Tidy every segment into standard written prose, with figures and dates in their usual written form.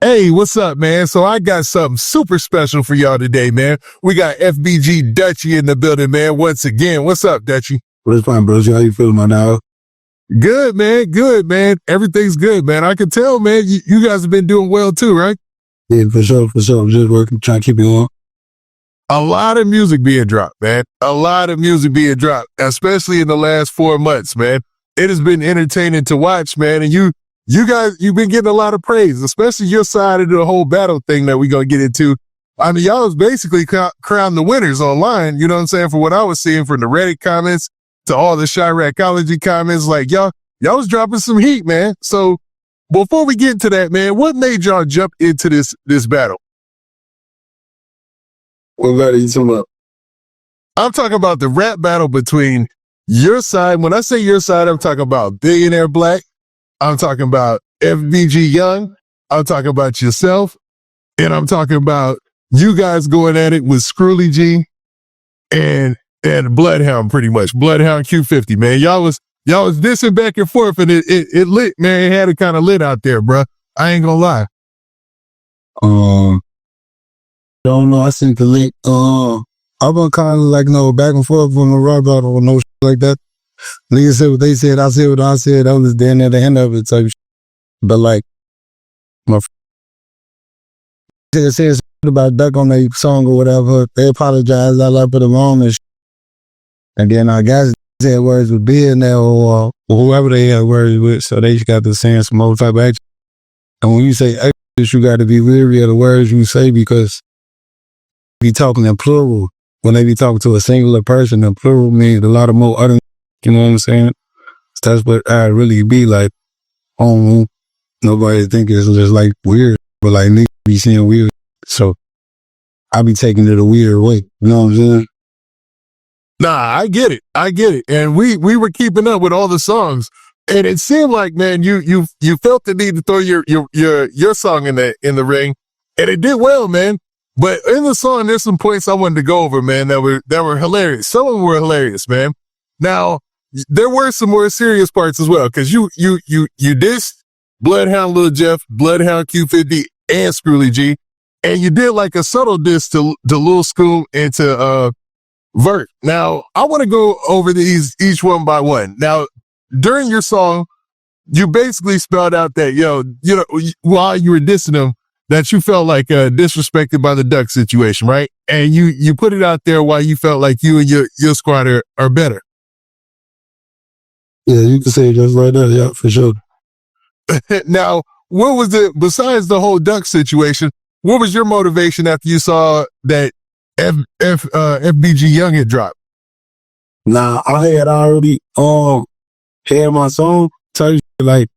Hey, what's up, man? So I got something super special for y'all today, man. We got FBG Dutchie in the building, man. Once again, what's up, Dutchie? What's fine, bro? How you feeling, my dog? Good, man. Good, man. Everything's good, man. I can tell, man. You guys have been doing well too, right? Yeah, for sure, for sure. Just working, trying to keep it on. A lot of music being dropped, man. A lot of music being dropped, especially in the last 4 months, man. It has been entertaining to watch, man. And you guys, you've been getting a lot of praise, especially your side of the whole battle thing that we're going to get into. I mean, y'all was basically crowned the winners online, you know what I'm saying? For what I was seeing from the Reddit comments to all the Chiracology comments, like y'all was dropping some heat, man. So before we get into that, man, what made y'all jump into this battle? What battle you talking about? I'm talking about the rap battle between your side. When I say your side, I'm talking about Billionaire Black. I'm talking about FBG Young. I'm talking about yourself. And I'm talking about you guys going at it with Scrooly G and Bloodhound, pretty much. Bloodhound Q50, man. Y'all was dissing back and forth, and it lit, man. It had it kind of lit out there, bro. I ain't gonna lie. Don't know. I seen the link. I've been kind of like, back and forth on the rap battle or no shit like that. Niggas said what they said. I said what I said. I was there at the end of it type shit. But like, my friend said something about Duck on their song or whatever. They apologized. I like put them on and shit. And then I guess they had words with Bill now or whoever they had words with. So they just got to saying some old type of action. And when you say extra, you got to be weary of the words you say because you be talking in plural. When they be talking to a singular person, in plural means a lot of more other. You know what I'm saying? That's what I really be like. Nobody think it's just like weird, but like niggas be saying weird. So I be taking it a weird way. You know what I'm saying? Nah, I get it. And we were keeping up with all the songs, and it seemed like, man, you felt the need to throw your song in the ring, and it did well, man. But in the song, there's some points I wanted to go over, man, that were hilarious. Some of them were hilarious, man. Now, there were some more serious parts as well, because you dissed Bloodhound Lil Jeff, Bloodhound Q50, and Scrooly G, and you did like a subtle diss to Lil Scoom and to Vert. Now, I want to go over these each one by one. Now, during your song, you basically spelled out that, while you were dissing them, that you felt like disrespected by the Duck situation, right? And you put it out there why you felt like you and your squad are better. Yeah, you can say it just right there. Yeah, for sure. Now, what was it, besides the whole Duck situation, what was your motivation after you saw that FBG Young had dropped? Nah, I had already had my song. Tell you, like,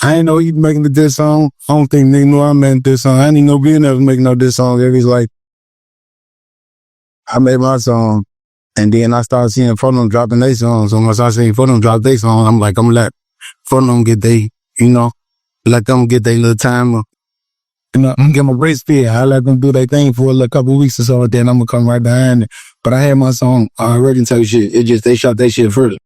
I ain't know he was making the diss song. I don't think nigga knew I meant this song. I didn't even know Billionaire was making no diss song. It was like, I made my song. And then I started seeing them dropping their songs. So once I seen them drop their song, I'm like, I'm gonna let them get let them get their little time. Give them a grace period. I let them do their thing for a couple of weeks or so, then I'm gonna come right behind it. But I had my song already tell you shit. It just, they shot that shit first.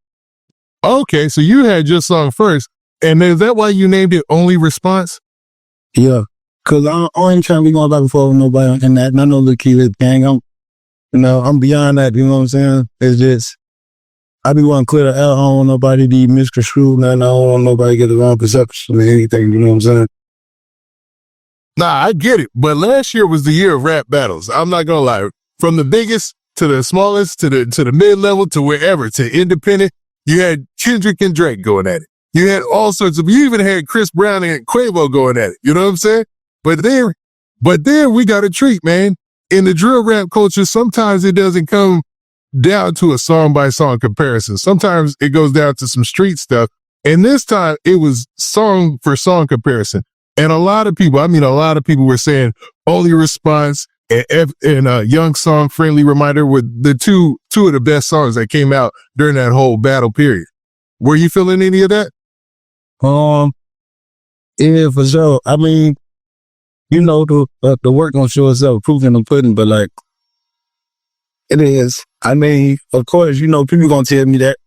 Okay, so you had your song first. And is that why you named it Only Response? Yeah, because I ain't trying to be going back and forth with nobody and that. I know the key gang. I'm beyond that, you know what I'm saying? It's just, I be wanting to clear the air. I don't want nobody to be misconstrued, nothing. I don't want nobody to get the wrong perception of anything, you know what I'm saying? Nah, I get it. But last year was the year of rap battles. I'm not gonna lie. From the biggest to the smallest to the mid-level to wherever, to independent, you had Kendrick and Drake going at it. You had all sorts of, you even had Chris Brown and Plaqueboy going at it. You know what I'm saying? But then we got a treat, man. In the drill rap culture, sometimes it doesn't come down to a song by song comparison. Sometimes it goes down to some street stuff. And this time it was song for song comparison. And a lot of people were saying Only Response and Young Song Friendly Reminder were the two of the best songs that came out during that whole battle period. Were you feeling any of that? Yeah, for sure. I mean, the work gonna show itself, proof in the pudding, but like, it is. I mean, of course, people gonna tell me that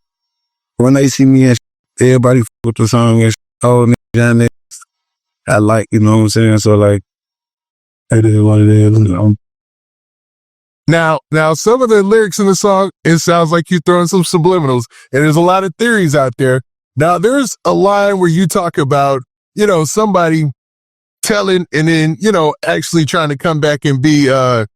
when they see me and everybody with the song and oh, man, I like, you know what I'm saying? So like, It is what it is. Now, some of the lyrics in the song, it sounds like you're throwing some subliminals, and there's a lot of theories out there. Now, there's a line where you talk about, somebody telling and then, actually trying to come back and be a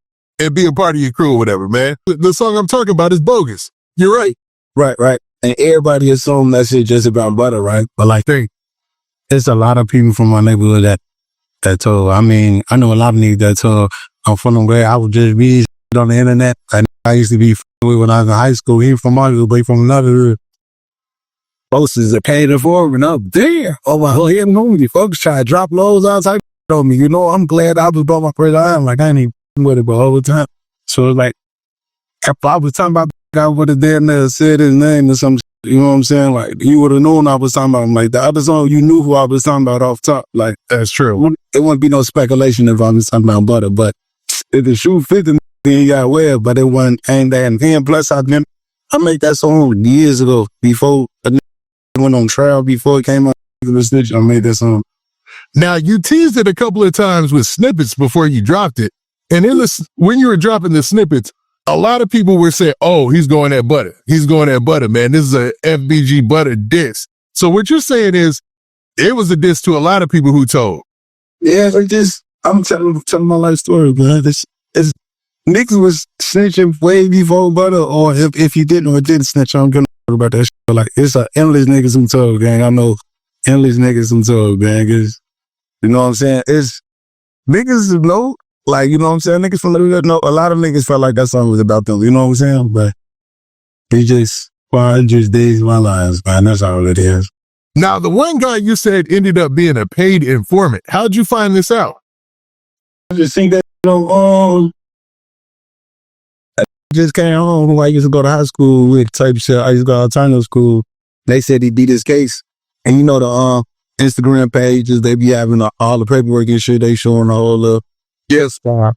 part of your crew or whatever, man. The song I'm talking about is bogus. You're right. Right. And everybody assumed that shit just about Butta, right? But like, there's a lot of people from my neighborhood that told. I mean, I know a lot of niggas that told, I'm from them glad I was just be on the internet. I used to be with when I was in high school. He from my but he from another. Posters are paid for and up there. Oh my God, movie. Folks try to drop loads all type on me. I'm glad I was about my first time. Like, I ain't even with it, but all the time. So it's like, if I was talking about I would have damn near said his name or something. You know what I'm saying? Like, you would have known I was talking about him. Like, the other song, you knew who I was talking about off top. Like, that's true. It wouldn't be no speculation if I was talking about Butta. But if the Q50 then got well, but it wasn't aimed at him. Plus, I made that song years ago before went on trial, before it came out. The snitch, I made that song. Now, you teased it a couple of times with snippets before you dropped it. And when you were dropping the snippets, a lot of people were saying, oh, he's going at Butta. He's going at Butta, man. This is a FBG Butta diss. So what you're saying is it was a diss to a lot of people who told. Yeah, I'm telling my life story, man. Niggas was snitching way before Butta, or if he didn't or didn't snitch, I'm gonna talk about that shit. Like, it's a endless niggas who told, gang. I know endless niggas who told, gang. You know what I'm saying? It's niggas know, like, you know what I'm saying? Niggas from the know, a lot of niggas felt like that song was about them. You know what I'm saying? But it just days my lives, man. That's all it is. Now, the one guy you said ended up being a paid informant. How'd you find this out? I just think that, just came home who I used to go to high school with type shit. I used to go to alternative school. They said he beat his case. And the Instagram pages, they be having all the paperwork and shit. They showing the whole spot.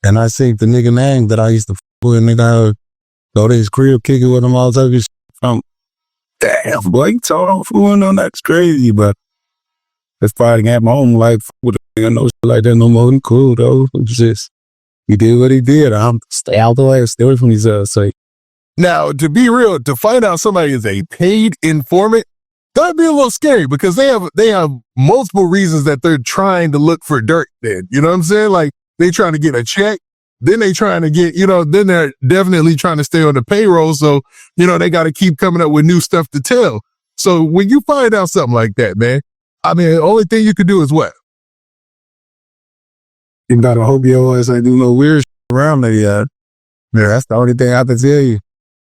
And I seen the nigga name that I used to with, nigga. I would go to his crib, kick it with him, all type of shit. Damn, boy, you told on fooling on that's crazy, but that's probably got my own life with a nigga, no shit like that no more than cool though. Just he did what he did. I'm stay out the way, stay away from these so. Now, to be real, to find out somebody is a paid informant, that'd be a little scary because they have multiple reasons that they're trying to look for dirt then. You know what I'm saying? Like, they trying to get a check, then they trying to get, then they're definitely trying to stay on the payroll. So, they got to keep coming up with new stuff to tell. So when you find out something like that, man, I mean, the only thing you can do is what? You gotta hope your ass ain't do no weird shit around there yet. Yeah, that's the only thing I can tell you.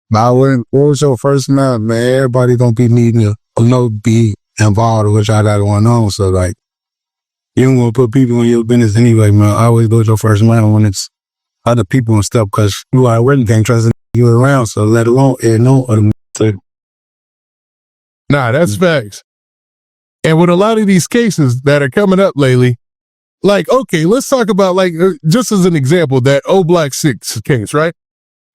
But what was your first month, man? Everybody gonna be needing to be involved with what y'all got going on. So, like, you don't want to put people in your business anyway, man. Always go with your first month when it's other people and stuff, because you already can't trust you around, so let alone other people. Nah, that's facts. And with a lot of these cases that are coming up lately, like, okay, let's talk about, like, just as an example, that Black 6 case, right?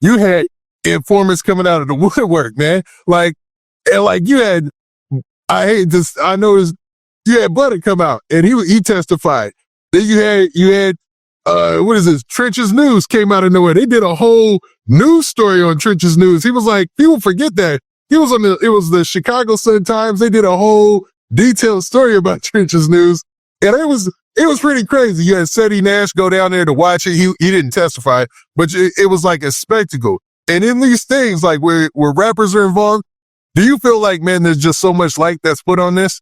You had informants coming out of the woodwork, man. Like, and like you had, I noticed you had Butta come out and he testified. Then you had what is this? Trenches News came out of nowhere. They did a whole news story on Trenches News. He was like, people forget that. It was the Chicago Sun-Times. They did a whole detailed story about Trenches News. And it was pretty crazy. You had Seti Nash go down there to watch it. He didn't testify, but it was like a spectacle. And in these things, like where rappers are involved, do you feel like, man, there's just so much light that's put on this?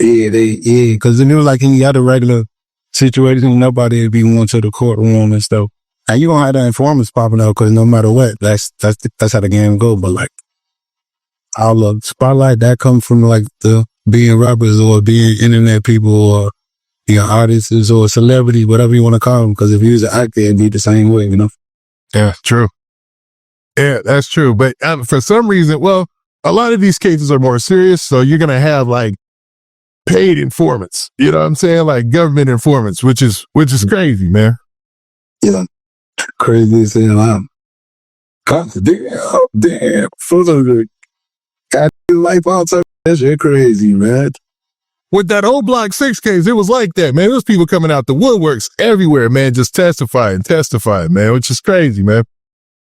Yeah, because it was like any other regular situation, nobody would be going to the courtroom and stuff. And you don't have the informants popping out because no matter what, that's how the game go. But like, all the spotlight that comes from like the being rappers or being internet people or artists or celebrities, whatever you want to call them. Because if you was an actor, it'd be the same way, Yeah, true. Yeah, that's true. But for some reason, well, a lot of these cases are more serious. So you're going to have like paid informants, you know what I'm saying? Like government informants, which is crazy, man. Yeah. Crazy as hell. Damn. Got life outside. That shit crazy, man. with that old Block 6 case, it was like that, man. There was people coming out the woodworks everywhere, man, just testifying, man, which is crazy, man.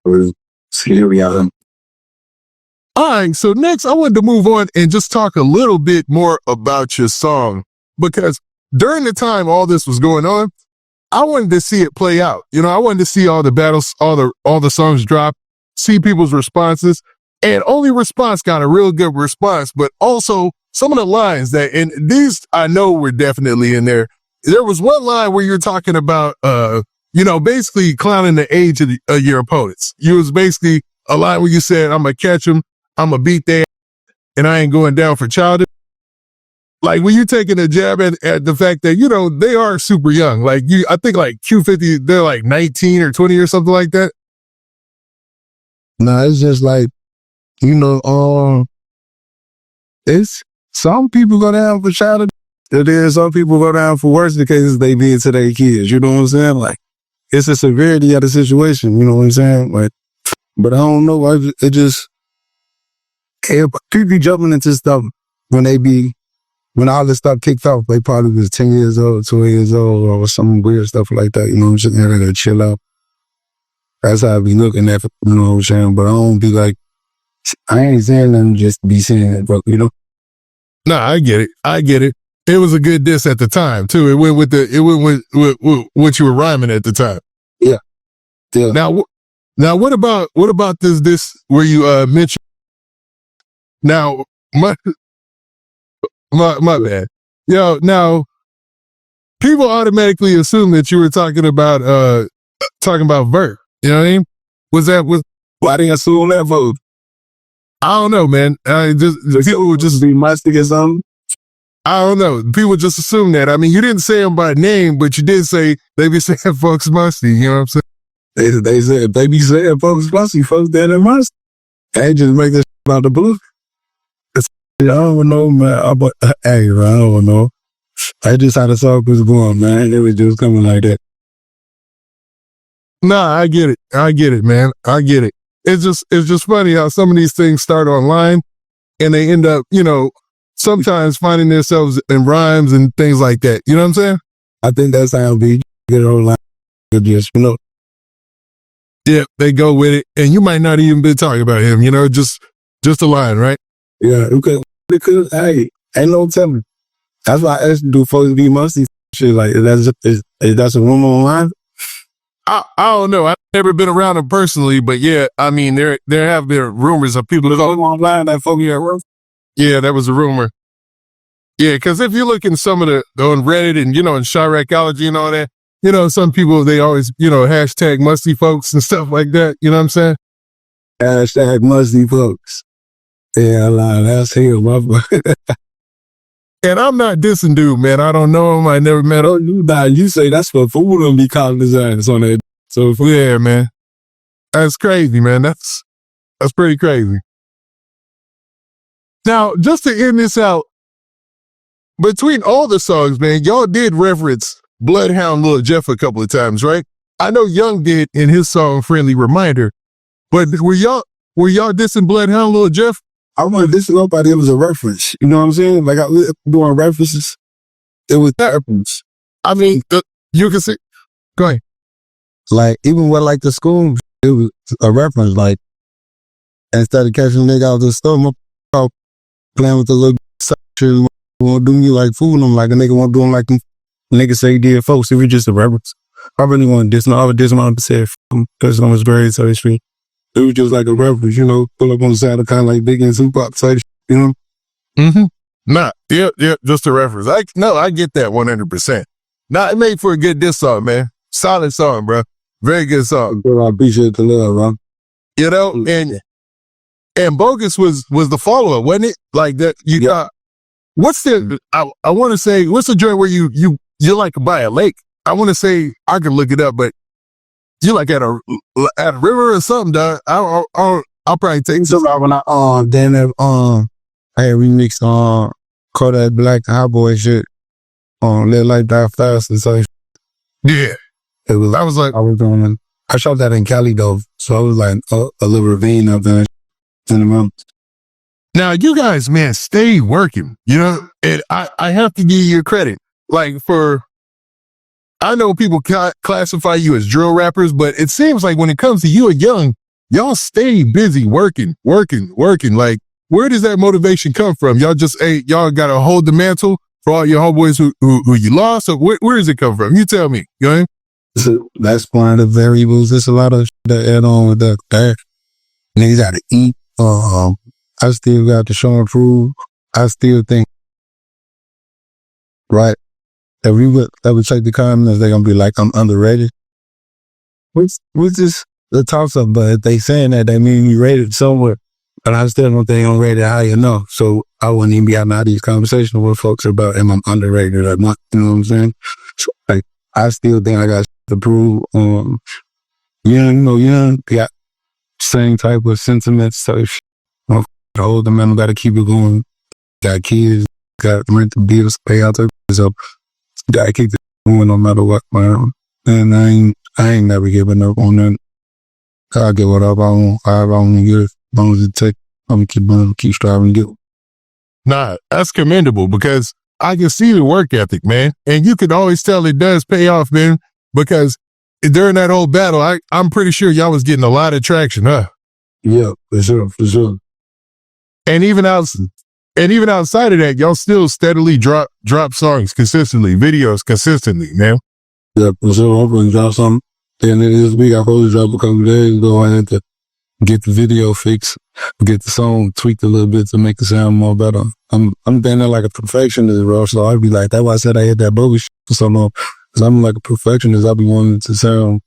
It was scary out there. All right, so next I wanted to move on and just talk a little bit more about your song, because during the time all this was going on, I wanted to see it play out. You know, I wanted to see all the battles, all the songs drop, see people's responses, and only response got a real good response, but also some of the lines that, and these I know were definitely in there. There was one line where you're talking about, you know, basically clowning the age of your opponents. You was basically a line where you said, I'm going to catch them, I'm going to beat their and I ain't going down for childish. Like, when you taking a jab at the fact that, you know, they are super young. Like, I think like Q50, they're like 19 or 20 or something like that. No, it's just like, you know, it's some people go down for childish. Then some people go down for worse the cases they did to their kids. You know what I'm saying? Like, it's the severity of the situation. You know what I'm saying? Like, but I don't know. It just, people be jumping into stuff when all this stuff kicked off, they probably was 10 years old, 12 years old, or some weird stuff like that. You know what I'm saying? They're gonna chill out. That's how I be looking at it, you know what I'm saying? But I don't be like, I ain't saying nothing just to be saying it, but you know? No, I get it. It was a good diss at the time too. It went with what you were rhyming at the time. Yeah. Now what about this where you mentioned? Now my bad. Yo, now people automatically assume that you were talking about Vert. You know what I mean? Why didn't I assume that vote? I don't know, man. People would just be musty or something. I don't know. People just assume that. I mean, you didn't say them by name, but you did say they be saying folks musty. You know what I'm saying? They said they be saying folks musty, folks that are musty. They just make this out the blue. I don't know, man. Hey, I don't know. I just how the song was going, man. It was just coming like that. Nah, I get it, man. I get it. It's just funny how some of these things start online and they end up, you know, sometimes finding themselves in rhymes and things like that. You know what I'm saying? I think that's how we get online. Just, you know. Yeah, they go with it. And you might not even be talking about him, you know, just a line, right? Yeah, because hey, ain't no telling. That's why I asked, do folks be musty? Shit, like, is that a rumor online? I don't know. I've never been around them personally, but yeah, I mean, there have been rumors of people that go online that folks here work. Yeah, that was a rumor. Yeah, because if you look in some of the on Reddit and, you know, in Chiracology and all that, you know, some people, they always, you know, hashtag musty folks and stuff like that. You know what I'm saying? Hashtag musty folks. Yeah, that's him, my boy. And I'm not dissing dude, man. I don't know him. I never met him. You say that's for fool to be calling his ass on that. So yeah, man. That's crazy, man. That's pretty crazy. Now, just to end this out, between all the songs, man, y'all did reference Bloodhound Lil a couple of times, right? I know Young did in his song Friendly Reminder, but were y'all dissing Bloodhound Lil Jeff? I wasn't dissing nobody. It was a reference. You know what I'm saying? Like, I was doing references. It was a reference. I mean, you can say, go ahead. Like, even with like the school, it was a reference. Like, instead of catching a nigga out of the store, I'm playing with the little shit, won't do me like fooling them, like a nigga won't do him like nigga say he did folks. It was just a reference. I really want to diss him. I would diss him out to say because on his grade, so it's it was just like a reference, you know, pull up on the side of kind of like Biggie and Tupac side, you know? Mm-hmm. Nah, yeah, just a reference. I get that 100%. Nah, it made for a good diss song, man. Solid song, bro. Very good song. I appreciate the love, bro. You know, and Bogus was the follow-up, wasn't it? Like that, you got, what's the, I want to say, what's the joint where you like by a lake? I want to say, I can look it up, but you like at a river or something, dog. I'll probably take it. So when I had remixed call that Black Highboy shit Live Life Die Fast and so yeah. It was, I was doing, I shot that in Cali though, so I was like a little ravine up there in the mountains. Now, you guys, man, stay working, you know, and I have to give you credit. Like I know people classify you as drill rappers, but it seems like when it comes to you and Young, y'all stay busy working. Like, where does that motivation come from? Y'all just, y'all got to hold the mantle for all your homeboys who you lost? Or where does it come from? You tell me, you know what I mean? So that's one of the variables. There's a lot of shit that add on with that. Niggas got to eat. I still got to show and prove. I still think, right, if we would ever check the comments, they're going to be like, I'm underrated. Which is the toss-up, but if they saying that, they mean you rated somewhere. But I still don't think I'm rated high enough. So I wouldn't even be having all these conversations with folks about am I underrated or not. You know what I'm saying? So, like, I still think I got to prove. Young got same type of sentiments. So the older man got to keep it going. Got kids, got rent the bills, pay out their bills up. Got to keep it going no matter what, man. And I ain't never giving up on that. I'll get whatever I want. I want to get it. As long as it takes, I'm gonna keep striving to get it. Nah, that's commendable because I can see the work ethic, man. And you can always tell it does pay off, man, because during that whole battle, I'm pretty sure y'all was getting a lot of traction, huh? Yeah, for sure. And even outside of that, y'all still steadily drop songs consistently, videos consistently, man. Yeah, for sure. I'm gonna drop something. And this week I supposed to drop a couple of days ago. I had to get the video fixed, get the song tweaked a little bit to make it sound more better. I'm being there like a perfectionist, bro. So I'd be like, that's why I said I hit that bogey shit for so long. Because I'm like a perfectionist. I be wanting to sound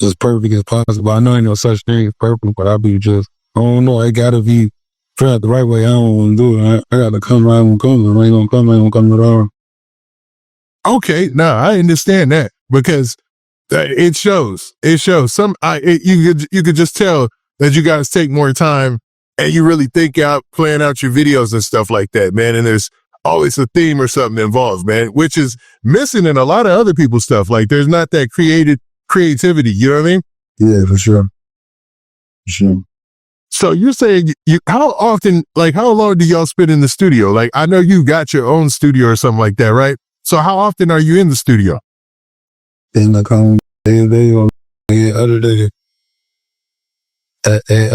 as perfect as possible. I know ain't no such thing as perfect, but I be just, I don't know, it gotta be tried the right way. I don't want to do it. I gotta come right when come. If I ain't gonna come at all. Okay, now I understand that because it shows. It shows. You could just tell that you guys take more time and you really think out, plan out your videos and stuff like that, man. And there's always a theme or something involved, man, which is missing in a lot of other people's stuff. Like there's not that creativity. You know what I mean? Yeah, for sure. So you're saying how often, like how long do y'all spend in the studio? Like I know you got your own studio or something like that, right? So how often are you in the studio? In the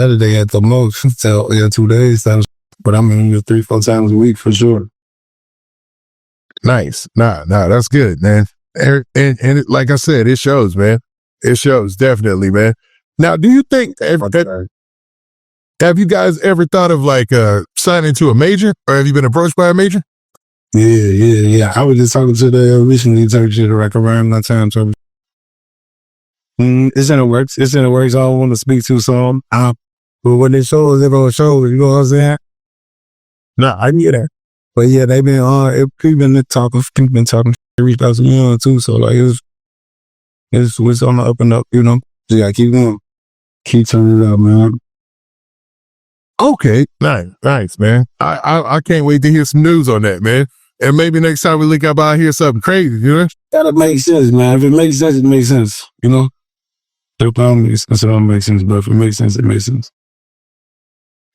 other day at the most, so 2 days times, but I'm in here 3-4 times a week for sure. Nice. Nah, that's good, man. And like I said, it shows, man. It shows definitely, man. Now, do you think have you guys ever thought of like signing to a major, or have you been approached by a major? Yeah. I was just talking to the recently talking to the record around that time. So it's in the works. I don't want to speak too soon. But when it shows, they're gonna show. You know what I'm saying? Nah, I get that. But yeah, they've been talking. They reached out to me too. So like it's on the up and up. You know, so yeah, keep going, keep turning it up, man. Okay, nice, man. I can't wait to hear some news on that, man. And maybe next time we link up, I'll hear something crazy, you know? That'll make sense, man. If it makes sense, it makes sense, you know? It don't make sense, but if it makes sense, it makes sense.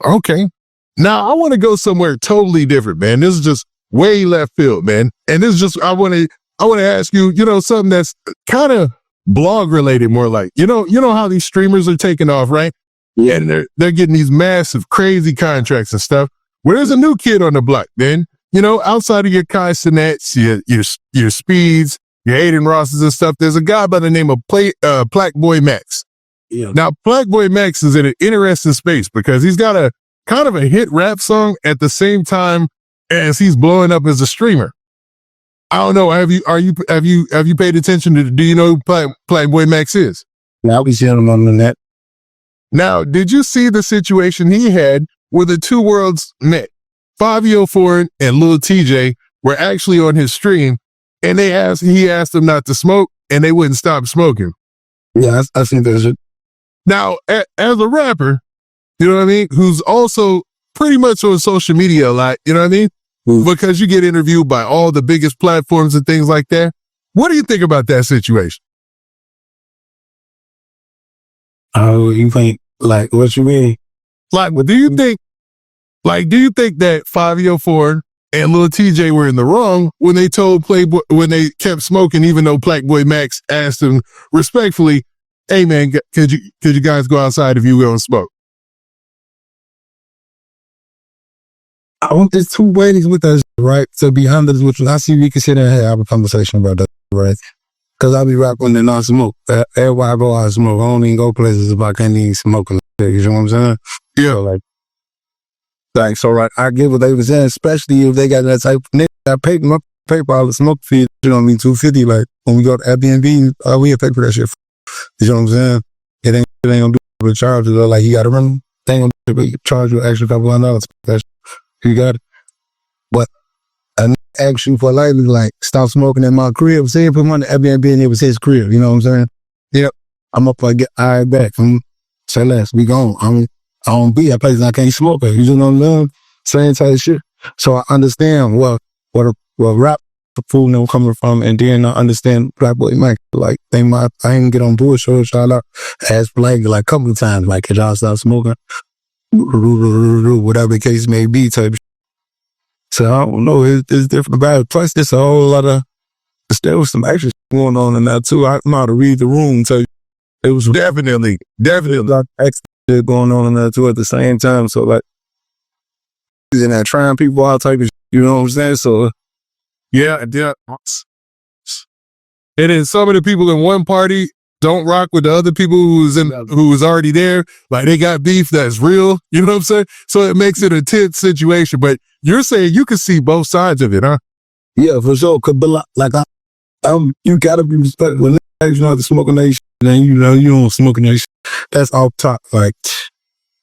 Okay. Now, I want to go somewhere totally different, man. This is just way left field, man. And this is just, I want to ask you, you know, something that's kind of blog related more like, you know how these streamers are taking off, right? Yeah, and they're getting these massive, crazy contracts and stuff. Well, there's a new kid on the block, man. You know, outside of your Kai Sinets, your Speeds, your Aiden Rosses and stuff, there's a guy by the name of Plaqueboy Max. Yeah. Now, Plaqueboy Max is in an interesting space because he's got a kind of a hit rap song at the same time as he's blowing up as a streamer. I don't know. Have you paid attention to? Do you know who Plaqueboy Max is? Yeah, I'll be seeing him on the net. Now, did you see the situation he had where the two worlds met? 5 Foreign and Lil TJ were actually on his stream, and he asked them not to smoke, and they wouldn't stop smoking. Yeah, I think there's it. Now, as a rapper, you know what I mean, who's also pretty much on social media a lot, you know what I mean? Because you get interviewed by all the biggest platforms and things like that. What do you think about that situation? Oh, you think, like, what you mean? Like, do you think Like, do you think that 504 and Lil TJ were in the wrong when they told Plaqueboy, when they kept smoking, even though Plaqueboy Max asked him respectfully, hey man, could you guys go outside if you will and smoke? I want there's two ways with that, right? To be honest with you, I see we can sit there and have a conversation about that, right? Because I be rapping and not smoke. Everywhere I go, I smoke. I don't even go places if I can't even smoke. You know what I'm saying? Yeah. So like, so right, I get what they was saying, especially if they got that type of nigga. I paid my paper all the smoke fee, you know what I mean, $250. Like, when we go to Airbnb, we have to pay for that shit. You know what I'm saying? It ain't gonna do the charges. Like, you gotta run. They ain't gonna charge you an extra couple $100. That shit. You got it. But I asked you for lightly, like, stop smoking in my crib. Say if I'm on the Airbnb and it was his crib, you know what I'm saying? Yep. I'm up for get eye back. Say less, we gone. I don't be at places I can't smoke at. You just know what I'm saying? Same type of shit. So I understand what rap food them coming from, and then I understand Plaqueboy Max. Like, I ain't get on bullshit, shout out. Ask Blake like a couple of times, like, could y'all stop smoking? Whatever the case may be, type. So I don't know, it's different about it. Plus, there's a whole lot of, there was some extra going on in that too. I know how to read the room, so it was definitely a lot of extra shit going on in that too at the same time. So like, and that trying people out type of shit, you know what I'm saying? So yeah. And then some of the people in one party don't rock with the other people who was already there. Like, they got beef that's real. You know what I'm saying? So it makes it a tense situation. But you're saying you can see both sides of it, huh? Yeah, for sure. But like, you gotta be respectful. When you know to smoking that shit, then you know you don't smoking that shit. That's off top. Like,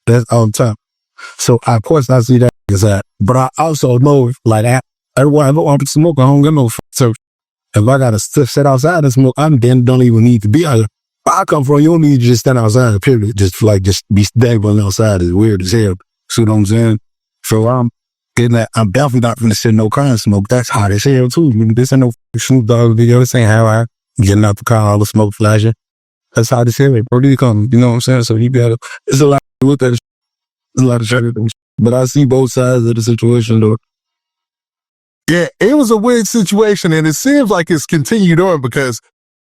that's off top. So of course I see that as that. But I also know, like, everyone I know I'm smoking, I don't get no. So if I gotta sit outside and smoke, I then don't even need to be out there. Where I come from, you don't need to just stand outside, period. Just be dabbling outside is weird as hell. See what I'm saying? So I'm getting that. I'm definitely not gonna sit in no car and smoke. That's hot as hell too. This ain't no Snoop Dogg video. This ain't how I getting out the car, all the smoke flashing. That's hot as hell. Bro, you come. You know what I'm saying? So you gotta. There's a lot to look at. There's a lot of shit. But I see both sides of the situation though. Yeah, it was a weird situation, and it seems like it's continued on because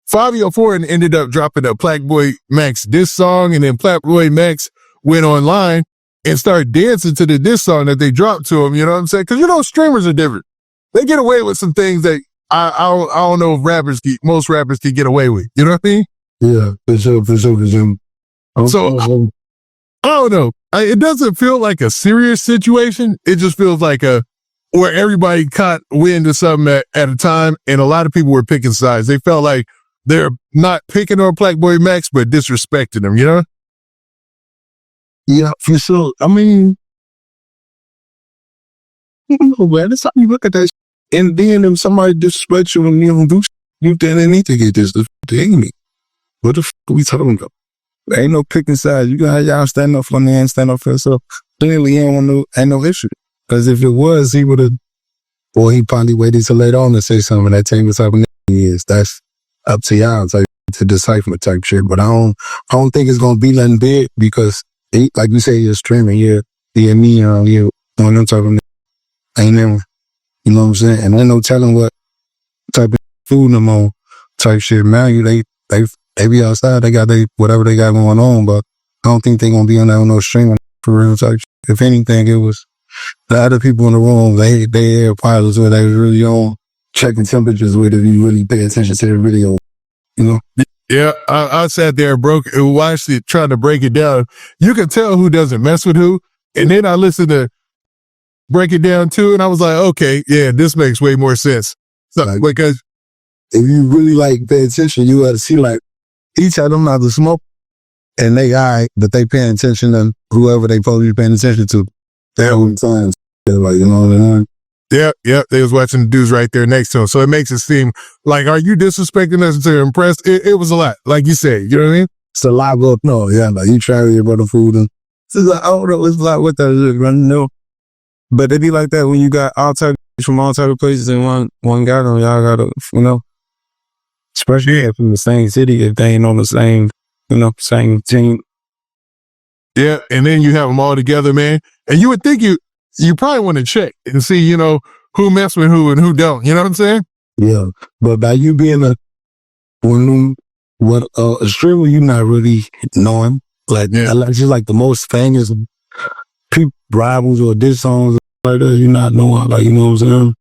504 ended up dropping a Plaqueboy Max diss song, and then Plaqueboy Max went online and started dancing to the diss song that they dropped to him, you know what I'm saying? Because, you know, streamers are different. They get away with some things that I don't know if most rappers can get away with, you know what I mean? Yeah, for sure. So, I don't know. It doesn't feel like a serious situation. It just feels like where everybody caught wind of something at a time, and a lot of people were picking sides. They felt like they're not picking on Plaqueboy Max, but disrespecting him, you know? Yeah, for sure. I mean, no, man, that's how you look at that shit. And then if somebody disrespects you and you don't do shit, you then need to get this to me. What the fuck are we talking about? There ain't no picking sides. You gotta have y'all stand up for me and stand up for yourself. Clearly, ain't no issue. Because if it was, he would have, or he probably waited till later on to say something. That tell me what type of nigga he is. That's up to y'all to decipher type shit. But I don't think it's gonna be nothing big because, like you say, you're streaming. Yeah, me, you on them type of nigga. Ain't never, you know what I'm saying? And ain't no telling what type of food them on type shit. Man, they be outside. They got whatever they got going on, but I don't think they gonna be on that no streaming for real type shit. If anything, it was the other people in the room, they had pilots where they was really on checking temperatures with if you really pay attention to the video, you know? Yeah, I sat there and watched it, trying to break it down. You can tell who doesn't mess with who. And then I listened to Break It Down too, and I was like, okay, yeah, this makes way more sense. So, like, because if you really pay attention, you got to see each of them not to smoke, and they but they paying attention to whoever they supposed to be paying attention to. That one time, you know what I mean? Yeah, they was watching the dudes right there next to him. So it makes it seem like, are you disrespecting us to impress? It was a lot, like you said, you know what I mean? It's a lot of, no, yeah, like you try with your brother food, and it's like, I don't know, it's a lot with that, you know? But it be like that when you got all types from all types of places and one guy, y'all gotta, you know, especially if in the same city, if they ain't on the same, you know, same team. Yeah, and then you have them all together, man. And you would think you probably want to check and see, you know, who mess with who and who don't. You know what I'm saying? Yeah. But by you being a streamer, you not really knowing. Like, Yeah. just like the most famous people, rivals or diss songs like that, you not knowing. Like, you know what I'm saying?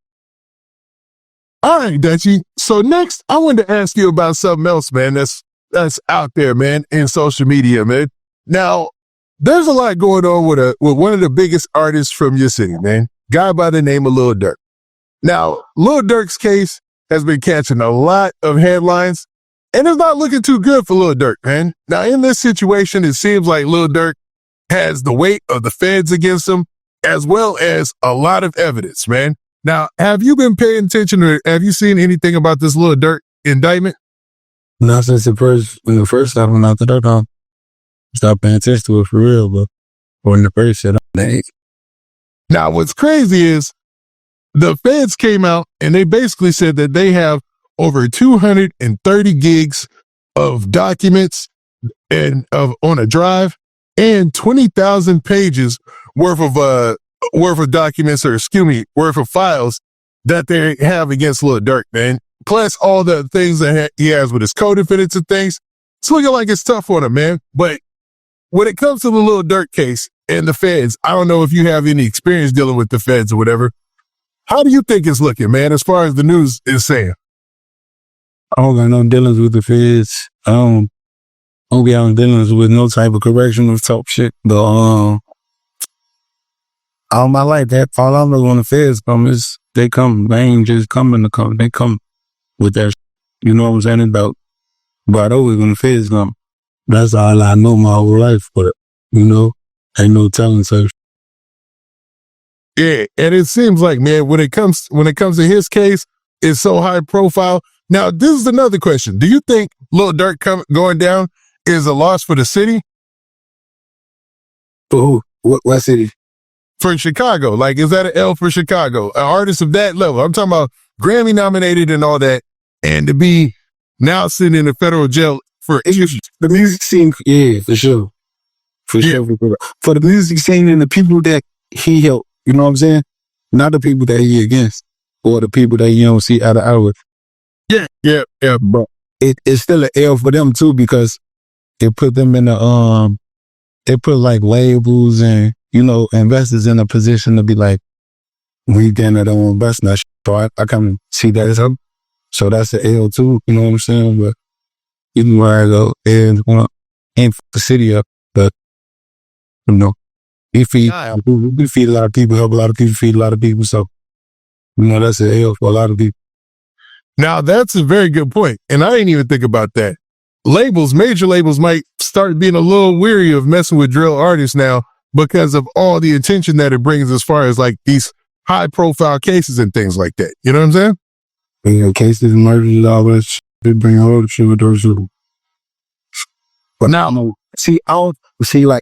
All right, Dutchie. So next, I wanted to ask you about something else, man. That's out there, man, in social media, man. Now, there's a lot going on with one of the biggest artists from your city, man. Guy by the name of Lil Durk. Now, Lil Durk's case has been catching a lot of headlines, and it's not looking too good for Lil Durk, man. Now, in this situation, it seems like Lil Durk has the weight of the feds against him, as well as a lot of evidence, man. Now, have you been paying attention or have you seen anything about this Lil Durk indictment? Not since the first album out the Dirt on. Stop paying attention to it for real, but when the first shit, Now, what's crazy is the feds came out and they basically said that they have over 230 gigs of documents and on a drive and 20,000 pages worth of documents, or worth of files that they have against Lil Durk, man. Plus all the things that he has with his co-defendants and things. It's looking like it's tough on him, man. But when it comes to the Lil Durk case and the feds, I don't know if you have any experience dealing with the feds or whatever. How do you think it's looking, man, as far as the news is saying? I don't got no dealings with the feds. I don't be out dealings with no type of correctional talk shit. But all my life, that all I know when the feds come is they come. They ain't just coming to come. They come with that. You know what I'm saying? About always when the feds come. That's all I know my whole life. But you know, ain't no telling. So yeah, and it seems like, man, when it comes to his case, it's so high profile. Now, this is another question. Do you think Lil Durk going down is a loss for the city? for who? What city? For Chicago? Like, is that an L for Chicago? An artist of that level? I'm talking about Grammy nominated and all that, and to be now sitting in a federal jail for the music scene. Yeah, for sure. For sure. For the music scene and the people that he helped, you know what I'm saying? Not the people that he against or the people that you don't see out of hours. Yeah. But it's still an L for them too, because it put them in it put like labels and, you know, investors in a position to be like, we then don't invest in that shit. So I can see that as up. So that's the L too, you know what I'm saying? But even where I go, and ain't the city up, but you know, we feed a lot of people, help a lot of people, feed a lot of people. So, you know, that's an L for a lot of people. Now, that's a very good point, and I didn't even think about that. Major labels might start being a little weary of messing with drill artists now because of all the attention that it brings as far as like these high-profile cases and things like that. You know what I'm saying? You know, cases, murders, all that shit, they bring all the shit with those people. But now, I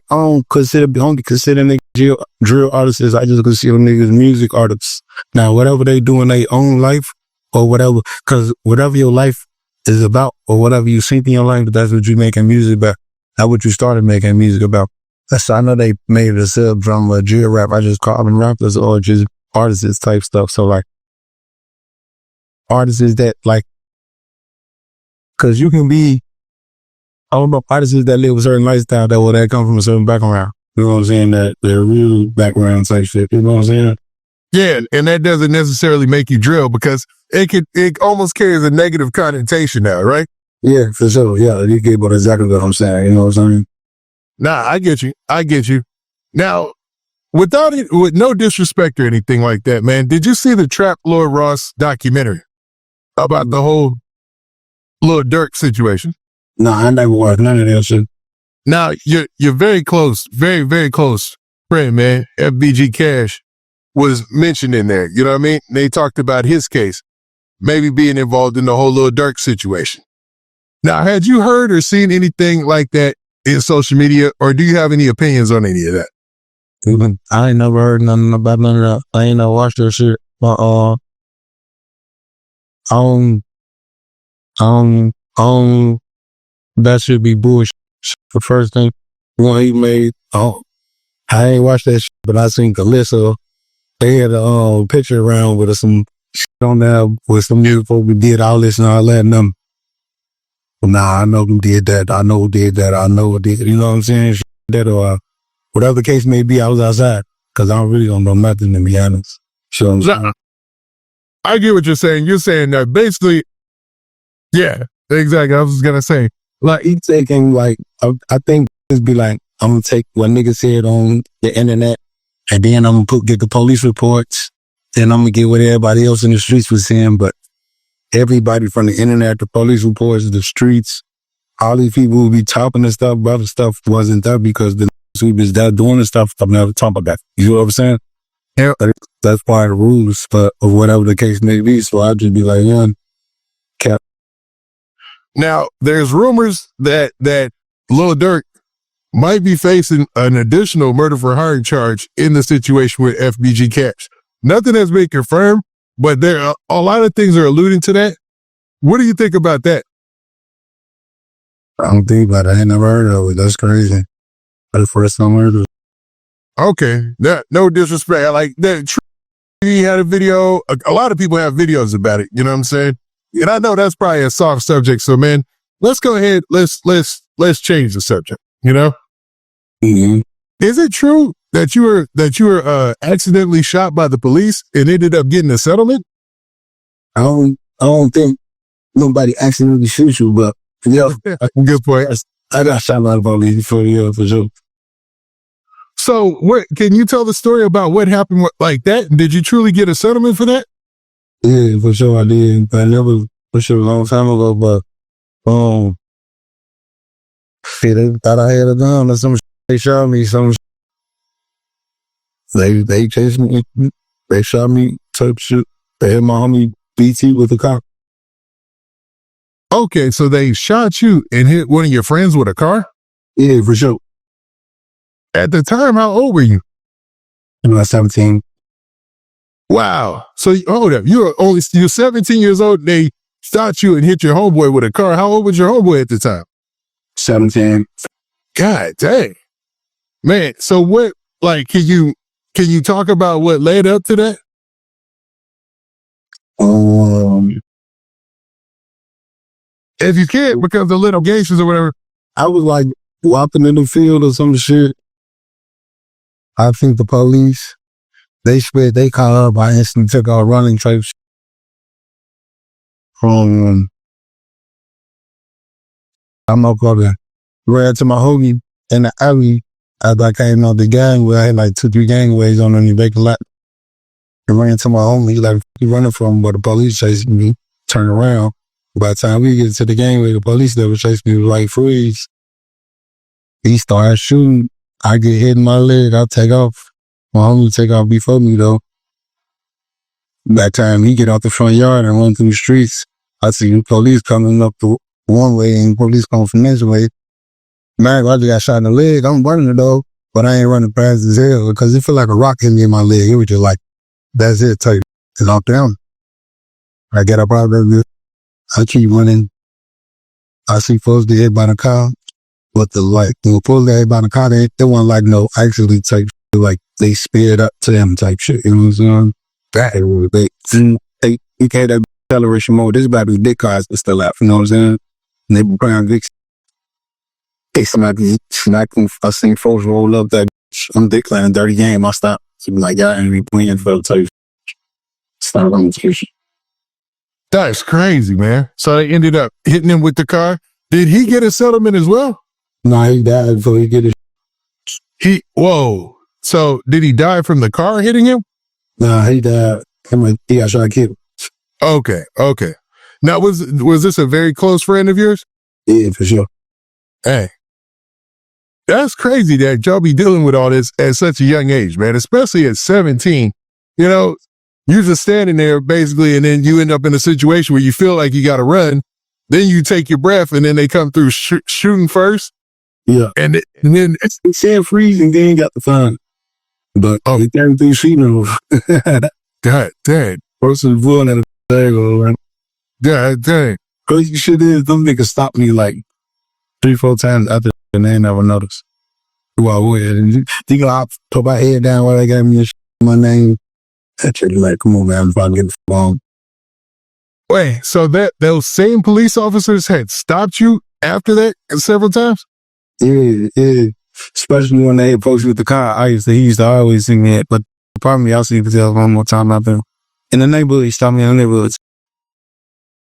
don't consider niggas drill artists. I just consider niggas music artists. Now, whatever they do in their own life or whatever, because whatever your life is about or whatever you think in your life, that's what you making music about. That's what you started making music about. So I know they made a sub-genre drill rap. I just call them rappers or just artists type stuff. So like, artists that like, because you can be, I don't know, artists that live a certain lifestyle that come from a certain background. You know what I'm saying? That their real background type shit. You know what I'm saying? Yeah, and that doesn't necessarily make you drill because it almost carries a negative connotation now, right? Yeah, for sure. Yeah, you get about exactly what I'm saying. You know what I'm saying? Nah, I get you. Now, with no disrespect or anything like that, man, did you see the Trap Lord Ross documentary about the whole Lil Durk situation? No, I never watched none of that shit. Now, you're very close, very, very close friend, man. FBG Cash was mentioned in there. You know what I mean? They talked about his case, maybe being involved in the whole Lil Durk situation. Now, had you heard or seen anything like that in social media, or do you have any opinions on any of that? I ain't never heard nothing about none of that. I ain't never watched that shit. But that should be bullshit. The first thing one he made, I ain't watched that shit, but I seen Calissa they had a picture around with some shit on there with some new folk who did all this and all that. And nah, I know who did that. I know who did that. I know who did. You know what I'm saying? Shit that or whatever the case may be. I was outside because I really don't know nothing, to be honest. So I'm saying. I get what you're saying. You're saying that basically, yeah, exactly. I was just gonna say, Like he taking like I think it's be like I'm gonna take what niggas said on the internet, and then I'm gonna get the police reports. Then I'm gonna get what everybody else in the streets was saying. But everybody from the internet, the police reports, the streets, all these people who be talking and stuff, other stuff wasn't there because the we was there doing the stuff. I'm never talking about that. You know what I'm saying? Yeah. That's why the rules, but or whatever the case may be. So I'd just be like, yeah, cap. now there's rumors that Lil Durk might be facing an additional murder for hire charge in the situation with FBG Cash. Nothing has been confirmed, but there are a lot of things are alluding to that. What do you think about that? I don't think about it. I ain't never heard of it. That's crazy. That's the first time I heard of it. Okay, no disrespect. Like that. He had a video. A lot of people have videos about it. You know what I'm saying? And I know that's probably a soft subject. So, man, let's go ahead. Let's change the subject. You know? Mm-hmm. Is it true that you were accidentally shot by the police and ended up getting a settlement? I don't think nobody accidentally shoots you, but yeah, Good point. I got shot by the police before, yeah, for sure. So, what can you tell the story about what happened like that? Did you truly get a settlement for that? Yeah, for sure I did. I never, for sure, a long time ago, but shit, they thought I had it done or some shit. They shot me, some shit. They chased me, they shot me, type shit. They hit my homie BT with a car. Okay, so they shot you and hit one of your friends with a car? Yeah, for sure. At the time, how old were you? I was 17. Wow. So hold up, you're 17 years old. They shot you and hit your homeboy with a car. How old was your homeboy at the time? 17. God dang, man. So what? Like, can you talk about what led up to that? If you can't, because of litigations or whatever. I was like walking in the field or some shit. I think the police, they spread they car up. I instantly took out running types from I'm not gonna ran to my homie in the alley as I came out the gangway. I had like 2-3 gangways on the vacant lot. I ran to my homie, like he running from where the police chasing me, turn around. By the time we get to the gangway, the police that was chasing me was like, freeze. He started shooting. I get hit in my leg. I take off. My homie take off before me though. That time he get out the front yard and run through the streets. I see the police coming up the one way and police coming from this way. Man, I just got shot in the leg. I'm running it though, but I ain't running fast as hell because it felt like a rock hit me in my leg. It was just like, that's it, type. It's knocked down. I get up out of there. I keep running. I see folks get hit by the car, but folks get hit by the car, they weren't like no actually type shit, like they speared up to them type shit. You know what I'm saying? That was they can't have acceleration mode. This about to be big cars but still out. You know what I'm saying? And they be playing Vicks. They smacking. I seen folks roll up that I'm declaring dirty game. I stop. So be like, y'all ain't be playing for the type. Stop on the station. That's crazy, man. So they ended up hitting him with the car. Did he get a settlement as well? No, he died before he get it. Whoa. So did he die from the car hitting him? Nah, he died. He got shot killed. Okay. Now, was this a very close friend of yours? Yeah, for sure. Hey, that's crazy that y'all be dealing with all this at such a young age, man, especially at 17. You know, you're just standing there basically, and then you end up in a situation where you feel like you got to run. Then you take your breath, and then they come through shooting first. Yeah. And then he said freeze, and then got the fine. But he came through shooting. God dang. Person pulling at a tag. God dang. Crazy shit is, them niggas stopped me like 3-4 times after, and they ain't never noticed who I was. And you gonna put my head down while they got me my name. That chick like, come on, man, I'm about to get the phone. Wait, so those same police officers had stopped you after that several times? Yeah. Especially when they approached you with the car. He used to always sing that. But probably also you could tell one more time out there. In the neighborhood, he stopped me in the neighborhood.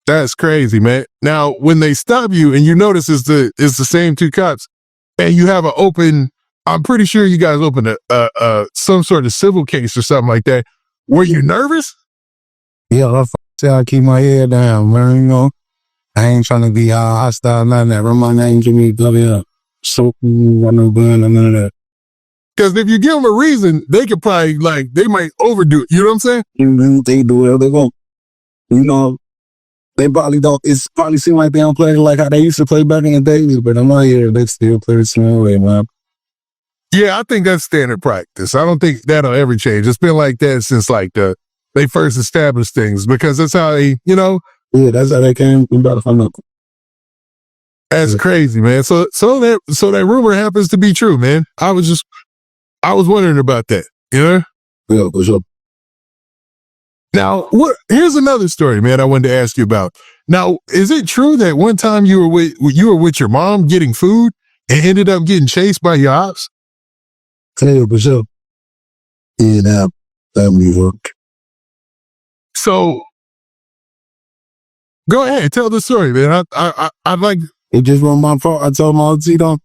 That's crazy, man. Now, when they stop you and you notice it's the same two cops, and you have an open, I'm pretty sure you guys opened some sort of civil case or something like that. Were you nervous? Yeah, I keep my head down, man. You know, I ain't trying to be hostile, none of that. Run my name to me, up. So, none of that. Because if you give them a reason, they could probably, they might overdo it. You know what I'm saying? They do whatever they want. You know, they probably don't. It's probably seem like they don't play like how they used to play back in the days, but I'm not here. They still play the same way, man. Yeah, I think that's standard practice. I don't think that'll ever change. It's been like that since they first established things, because that's how they, Yeah, that's how they came about to. That's crazy, man. So that rumor happens to be true, man. I was wondering about that, you know? Yeah, for sure. Now, here's another story, man, I wanted to ask you about. Now, is it true that one time you were with your mom getting food and ended up getting chased by your ops? Yeah, for sure. Yeah, that would work. So, go ahead, tell the story, man. I'd like. It just wasn't my fault. I told my see, look,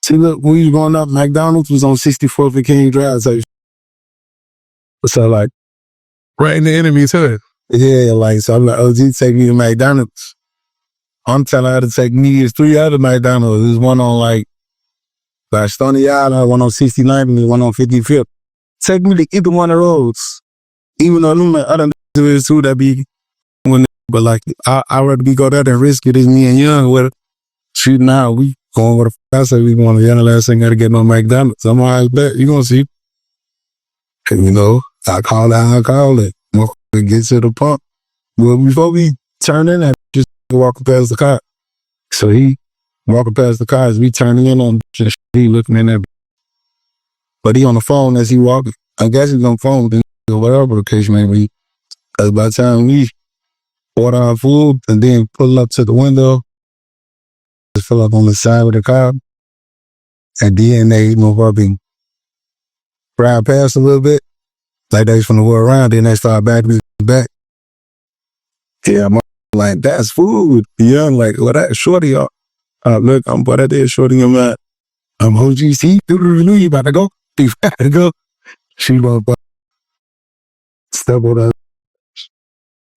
when we was going up, McDonald's was on 64th and King Drive. So right in the enemy's hood. Yeah, so I'm like, OG, take me to McDonald's. I'm telling her to take me. There's 3 other McDonald's. There's one on Stony Island, one on 69th, and one on 55th. Take me to either one of those. Even though them other niggas who that be when, but I'd rather go there than risk it. It's me and Young with it. Shooting out, we going with the I said we going to the last thing, gotta get no McDonald's. I'm all right, bet you gonna see. And I called it. Get to the pump. Well, before we turn in, I just walking past the car. So he walking past the cars, we turning in on just he looking in there. But he on the phone as he walking. I guess he's on the phone or whatever the case may be. Because by the time we order our food and then pull up to the window, just fill up on the side of the car, and then they move up and ride past a little bit. Like they was from the world around, then they start backing back. Yeah, I'm that's food. Young, well, that's shorty. Look, I'm but that is shorty. I'm OGC. You about to go? You about to go? She won't step on that.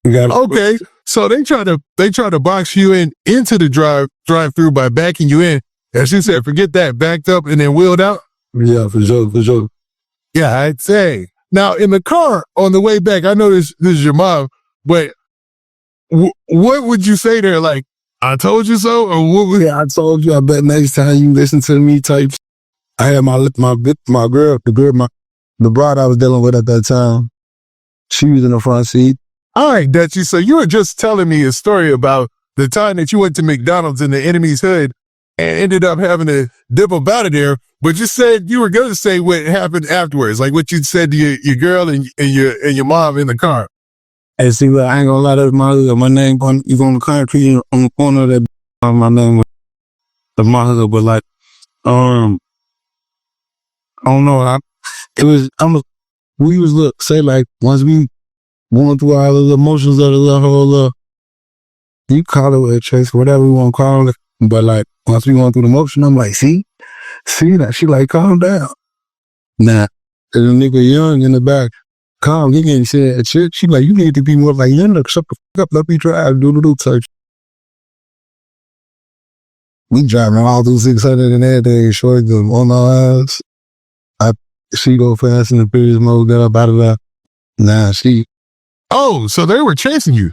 Okay, so they try to box you into the drive-through by backing you in. As she said, forget that, backed up and then wheeled out. Yeah, for sure. Yeah, I'd say. Now, in the car on the way back, I know this is your mom, but what would you say there? I told you so? Or what would... Yeah, I told you. I bet next time you listen to me type. I had my girl, the bride I was dealing with at that time. She was in the front seat. All right, Dutchie. So you were just telling me a story about the time that you went to McDonald's in the enemy's hood and ended up having to dip up out of there. But you said you were going to say what happened afterwards, like what you said to your girl and your mom in the car. And see, I ain't gonna lie, that's my name. You on the concrete on the corner of that. My name was my hood, but I don't know. We was once we going through all the emotions of the whole you call it a chase, whatever we want to call it. But once we going through the motion, I'm like, see that? She calm down. Nah, there's a nigga Young in the back. Calm, he getting said shit. She you need to be more like Young. Shut the fuck up, let me drive, do type. We driving all through 600 and everything, short them on our eyes. She go fast in the previous mode, got up out of that. Nah, she. Oh, so they were chasing you.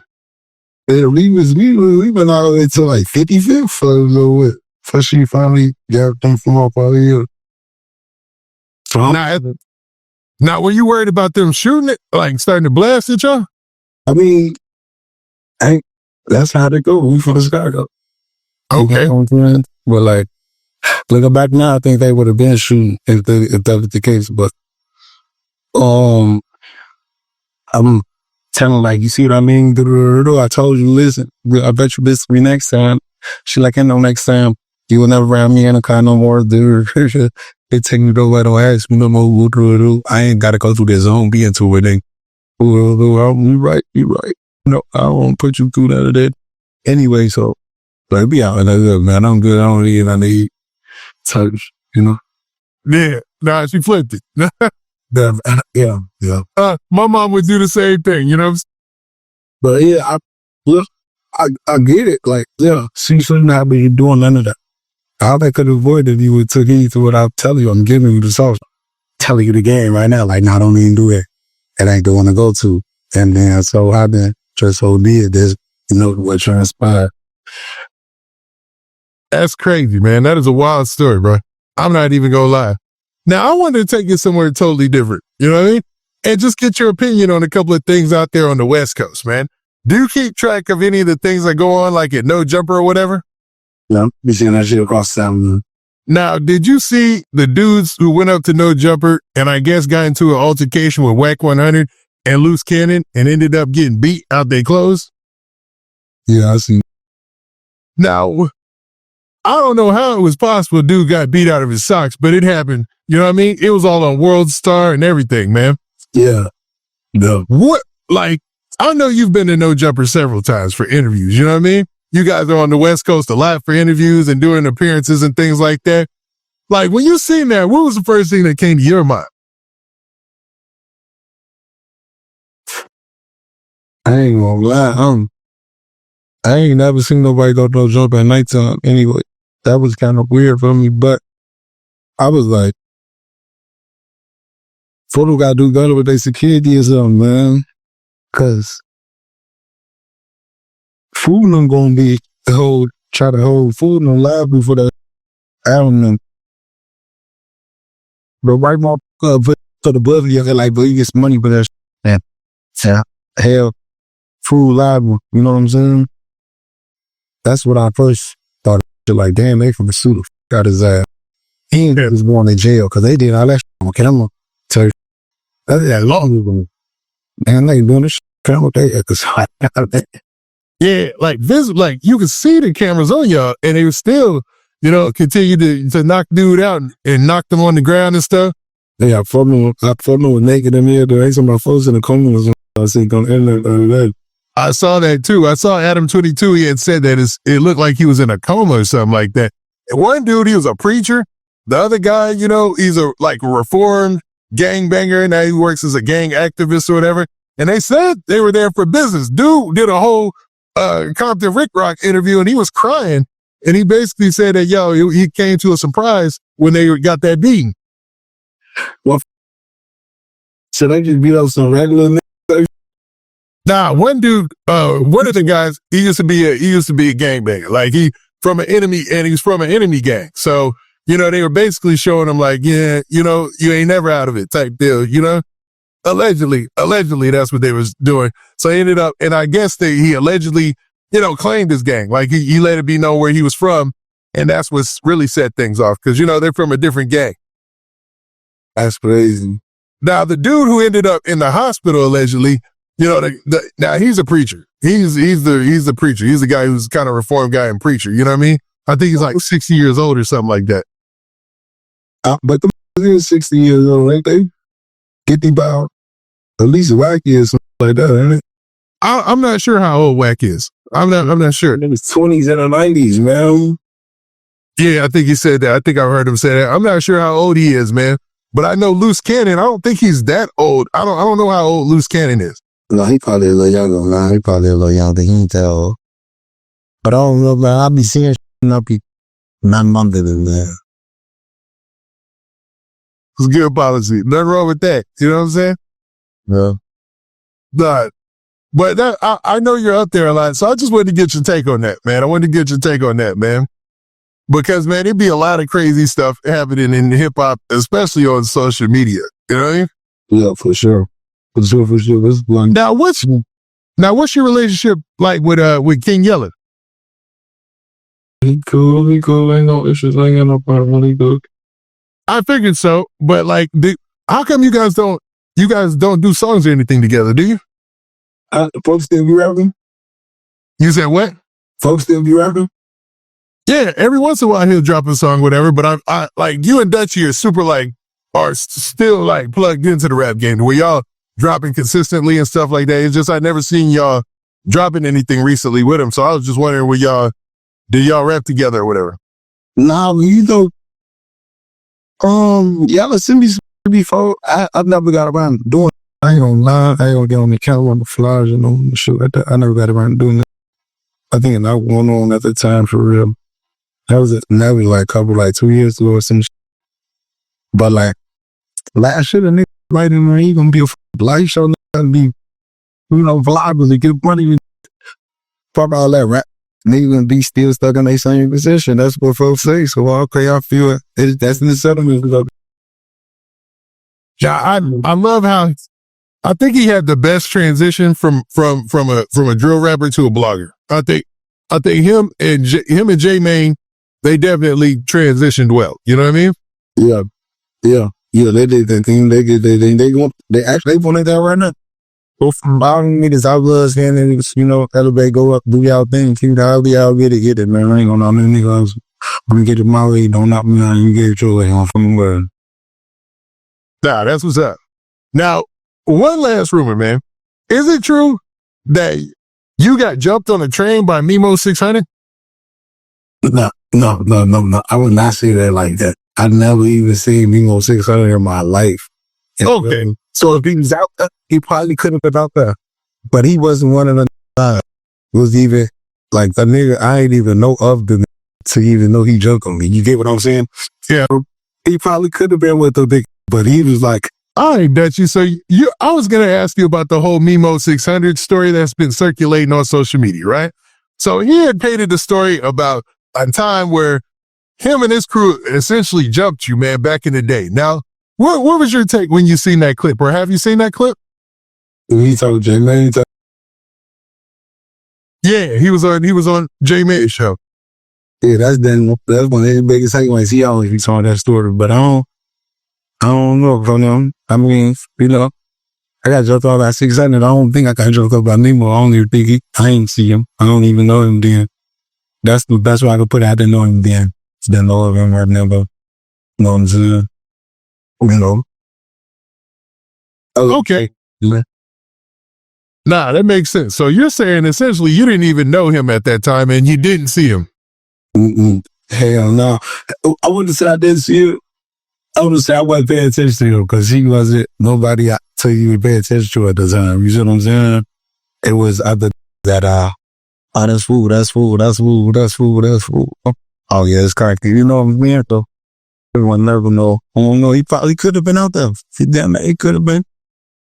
Yeah, we been all the way to 55th for a little bit. So she finally got them from up out of here. Now, were you worried about them shooting it, starting to blast at y'all? I mean, that's how they go. We from Chicago. Okay. But looking back now, I think they would have been shooting if that was the case. But I'm telling like, you see what I mean? I told you, listen, I bet you this will be next time. She like, I know next time you will never round me in a car no more, dude. It take me nowhere, don't ask me no more. I ain't gotta go through this zone, be into it. And you right. No, I won't put you through that or that. Anyway, so like, be out and look, man, I'm good. I don't need, I need touch, you know? Yeah. Nah, she flipped it. Yeah. My mom would do the same thing, you know? But yeah, I get it. Like, yeah, she shouldn't have been doing none of that. All that could avoid it, you would took heed to what I'm telling you. I'm giving you the sauce. Telling you the game right now. Like, no, don't even do it. It ain't the one to go to. And then so I've been just OD this, you know, what transpired. That's crazy, man. That is a wild story, bro. I'm not even gonna lie. Now, I wanted to take it somewhere totally different. You know what I mean? And just get your opinion on a couple of things out there on the West Coast, man. Do you keep track of any of the things that go on, like at No Jumper or whatever? No, be seeing that shit across town. Now, did you see the dudes who went up to No Jumper and I guess got into an altercation with Whack 100 and Loose Cannon and ended up getting beat out their clothes? Yeah, I see. Now, I don't know how it was possible dude got beat out of his socks, but it happened. You know what I mean? It was all on World Star and everything, man. Yeah. No. What? Like, I know you've been to No Jumper several times for interviews. You know what I mean? You guys are on the West Coast a lot for interviews and doing appearances and things like that. Like, when you seen that, what was the first thing that came to your mind? I ain't gonna lie. I ain't never seen nobody go to No Jumper at nighttime anyway. That was kind of weird for me, but I was like, photo gotta do better with their security or something, man. Cause food not gonna be try to hold food no live before that album. But right more put to the above you like, but you get some money for that shit. Yeah. Hell, food live, you know what I'm saying? That's what I first thought. Like, damn, they from the suit got his ass. He was going to jail because they did all that shit on camera. So that's that long ago. Man, they doing this shit camera. Yeah, like like you could see the cameras on y'all, and they were still, you know, continue to knock dude out and knock them on the ground and stuff. Yeah, I fought with naked in here. There ain't some of my folks in the comments. I said, on the internet. I saw that too. I saw Adam 22. He had said that it looked like he was in a coma or something like that. And one dude, he was a preacher. The other guy, you know, he's a reformed gangbanger. Now he works as a gang activist or whatever. And they said they were there for business. Dude did a whole Compton Rick Rock interview and he was crying. And he basically said that, he came to a surprise when they got that beating. Well, should I just beat up some regular niggas? Nah, one dude, one of the guys, he used to be a gangbanger. Like he from an enemy, and he was from an enemy gang. So, you know, they were basically showing him like, yeah, you know, you ain't never out of it type deal, you know? Allegedly, that's what they was doing. So he ended up, and I guess he allegedly, you know, claimed his gang. Like he let it be known where he was from. And that's what's really set things off. Cause you know, they're from a different gang. That's crazy. Now the dude who ended up in the hospital allegedly, you know, now he's a preacher. He's the preacher. He's the guy who's kind of reformed guy and preacher. You know what I mean? I think he's like 60 years old or something like that. But the 60 years old, ain't they? Get about at least wacky or something like that, ain't it? I'm not sure how old Whack is. I'm not sure. In his 20s and the 90s, man. Yeah, I think he said that. I think I heard him say that. I'm not sure how old he is, man. But I know Loose Cannon. I don't think he's that old. I don't know how old Loose Cannon is. No, he probably a little younger, man. He probably a little younger. He ain't that old. But I don't know, man. I be seeing shit and I be not monthly than that. It's good policy. Nothing wrong with that. You know what I'm saying? Yeah. But that I know you're up there a lot, so I just wanted to get your take on that, man. I wanted to get your take on that, man. Because, man, it'd be a lot of crazy stuff happening in hip-hop, especially on social media. You know what I mean? Yeah, for sure. For sure. This one. Now, what's your relationship like with King Yella? He cool. Ain't no issues. Ain't got no problem. He good. I figured so, but like, how come you guys don't you guys don't do songs or anything together, do you? Folks still be rapping? You said what? Folks still be rapping? Yeah, every once in a while he'll drop a song, whatever. But I like you and Dutchie are super are still like plugged into the rap game where y'all dropping consistently and stuff like that. It's just I never seen y'all dropping anything recently with him. So I was just wondering did y'all rap together or whatever? Nah, you know, y'all sent me some before. I've never got around doing it. I ain't gonna lie. I ain't gonna get on the camera on the flyers and on the shit like that. I never got around doing it. I think that was going on at the time for real. That was like a couple, like 2 years ago or some shit. But like, last year, the nigga right in there, he gonna be a light show, nigga, be, you know, vloggers to get money. Fuck all that rap. Nigga gonna be still stuck in their same position. That's what folks say. So, okay, I feel it. That's in the settlement. Yeah, I love how I think he had the best transition from a drill rapper to a blogger. I think him and J Mane, they definitely transitioned well. You know what I mean? Yeah. They did that thing. They actually wanted that right now. Go from bottom niggas, I was and niggas, you know, elevate, go up, do y'all thing. You know, I'll get it, man. I ain't gonna know niggas. I'm gonna get it my way. Don't knock me out. You get it your way. I'm from the world. Nah, that's what's up. Now, one last rumor, man. Is it true that you got jumped on a train by Mimo 600? No. I would not say that like that. I never even seen Mimo 600 in my life. Okay. So if he was out there, he probably could have been out there. But he wasn't one of the was even like the nigga I ain't even know of the to even know he jumped on me. You get what I'm saying? Yeah. He probably could have been with the big, but he was like, all right, Dutchie. So I was going to ask you about the whole Mimo 600 story that's been circulating on social media, right? So he had painted the story about a time where him and his crew essentially jumped you, man, back in the day. Now, what was your take when you seen that clip, or have you seen that clip? He told J Mane. Yeah, he was on J Mane's show. Yeah, that's one of his biggest takeaways. He always be telling that story, but I don't know from them. I mean, you know, I got jumped on by 600. I don't think I got jumped up by Nemo. I don't even think I ain't see him. I don't even know him then. That's the best way I could put it. I didn't know him then. Didn't know of him right now, but you know what I'm saying? You know. Okay. Nah, that makes sense. So you're saying essentially you didn't even know him at that time and you didn't see him. Hell no. I wouldn't say I didn't see him. I would say I wasn't paying attention to him because he wasn't nobody till you pay attention to at the time. You see what I'm saying? It was other that oh, that's food. Oh yeah, it's cracking. You know what I'm saying? So everyone never know. I don't know. He probably could have been out there. He could have been.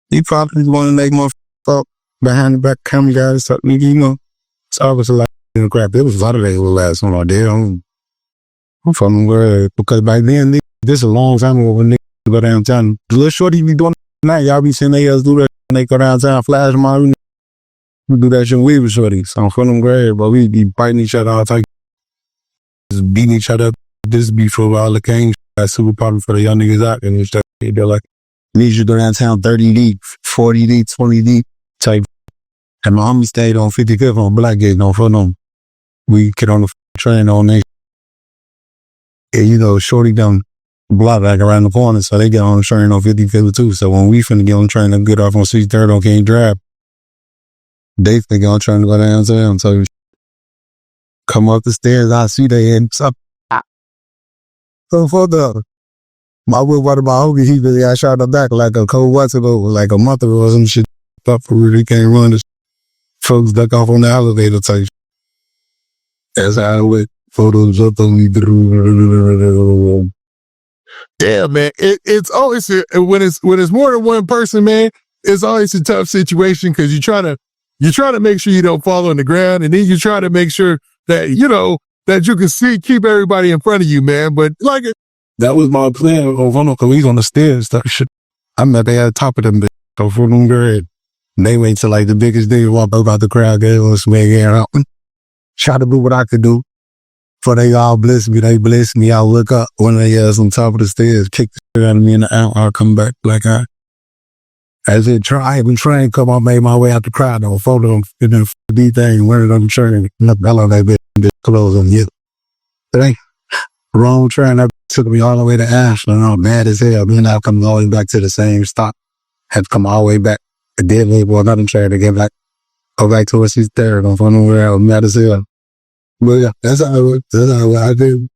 He probably wanted to make more fuck behind the back camera guys. So, you know, it's obviously like crap. There was a lot of that little last one out there. I'm from where because back then this a long time ago when niggas go downtown. The little shorty be doing that night. Y'all be seeing they do that when they go downtown, flash them out. We do that shit when we was shorty. So I'm from them grade, but we be fighting each other all the time. Just beating each other up. This be for all the gangs. That's super popular for the young niggas out and stuff. They're like, need you to go downtown 30 deep, 40 deep, 20 deep type. And my homie stayed on 55th on Blackgate, no for them. We get on the train on there. And you know, shorty down block back around the corner, so they get on the train on 55th too. So when we finna get on the train and get off on 63rd on King Drive, they think I'm trying to go downtown. So come up the stairs, I see they had something. So for the my whip water my homie, he really I shot him back like a cold once ago, like a month ago or some shit. Thought for real, he can't run. The folks duck off on the elevator type. That's how I went. Photos up on me. Yeah, man. It's always when it's more than one person, man. It's always a tough situation because you try to make sure you don't fall on the ground, and then you try to make sure that you know that you can keep everybody in front of you, man. But like that was my plan. Because he's on the stairs. That shit. I'm at the top of them. So for them grade, they wait till like the biggest day walk up out the crowd, get on swing out, try to do what I could do. For they all bless me, I look up when they on top of the stairs, kick the shit out of me in the out, I'll come back black eye. As it when train come, I made my way out the crowd on photo and the D thing, wearing on the train. Hell on that bitch, clothes on you. Wrong train, that took me all the way to Ashland. I'm mad as hell. Then I come all the way back to the same stop. Had to come all the way back. I did leave for another train to get back. Go back to where she's there. Don't find nowhere else. Mad as hell. But yeah, that's how it worked. That's how I did.